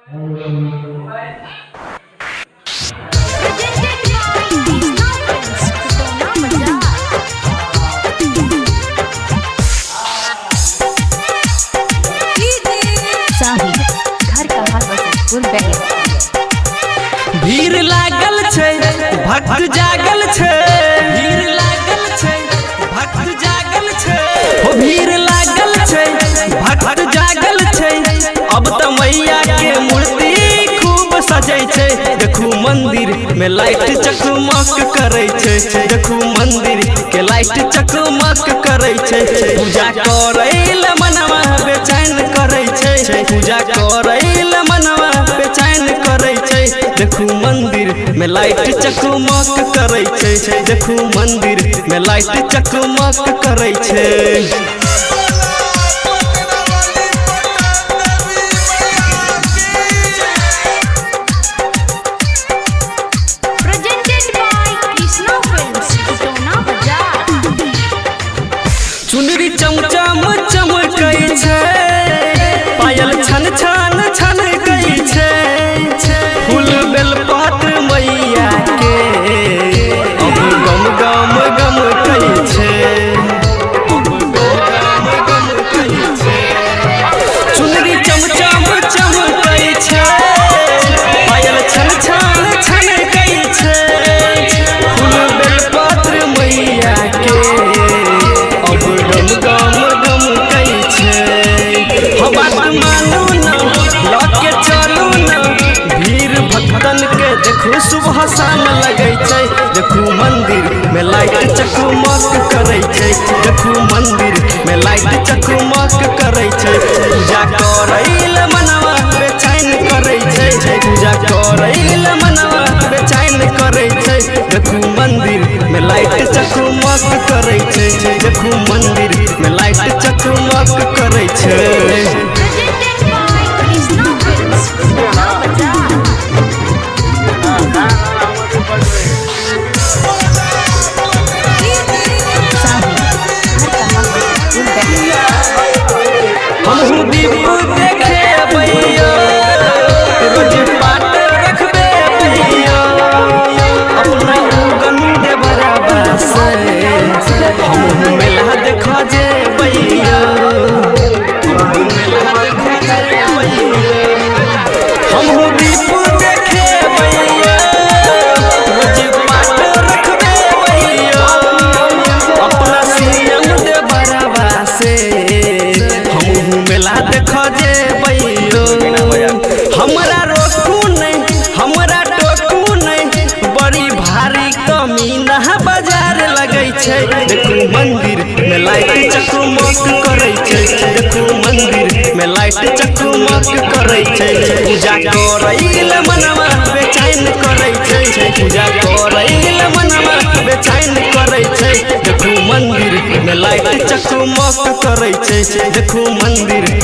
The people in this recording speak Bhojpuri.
भीड़ लागल छे भक्त जागल छे, भीड़ लागल छे भक्त जागल छे, हो भीड़ लागल छे भक्त जागल छे। अब तो मैया के मूर्ति खूब सजे छे, देखू मंदिर में लाइट चकमक करे छे, देखू मंदिर के लाइट चकमक करे छे। पूजा करैल मनवा बेचैन करे छे, पूजा करैल मनवा बेचैन करे छे। देखू मंदिर में लाइट चकमक करे छे, देखू मंदिर में लाइट चकमक करे छे। चुनरी चमचम चमकै छे, पायल छन छन छनकै छे, फूल बेलपत्र मैया के अब गम गम गम कै छे, चुनरी चमचम चमकै छे, पायल छन छन छनकै छे, फूल बेलपत्र मैया के गम गम गम कै छे। हो बात मानू न लके चलू न, भीड़ भक्तन के देखू सुबह शाम लगे छे, देखू मंदिर में लाइट चकमक करे छे, देखू मंदिर में लाइट चकमक करे छे। पूजा करैल मनवा बेचैन करे छे, पूजा करैल मनवा बेचैन करे छे। देखू मंदिर में लाइट चकमक करे छे, देखू मंदिर में लाइट चकमक करे छे। हमहू दीप देखे भैया, रोज पाठ रखबे भैया, अपना गंदे बराबर से हमहू मेला देखा जे भैया, मेला देखा जे भैया। हमहू दीप देखे भैया, रोज पाठ रखबे भैया, अपना सीएम दे बराबर से मेला देखो जे भैया। हमरा रोकू नहीं हमरा टोकू नहीं, बड़ी भारी कमीना बाजार लगे छे, देखू मंदिर में लाइट चकमक करे छे, देखू मंदिर में लाइट चकमक करे छे। पूजा करैल मनवा बेचैन करे छे, पूजा करैल मनवा बेचैन करे छे। देखू मंदिर में लाइट चकमक करे छे, देखू मंदिर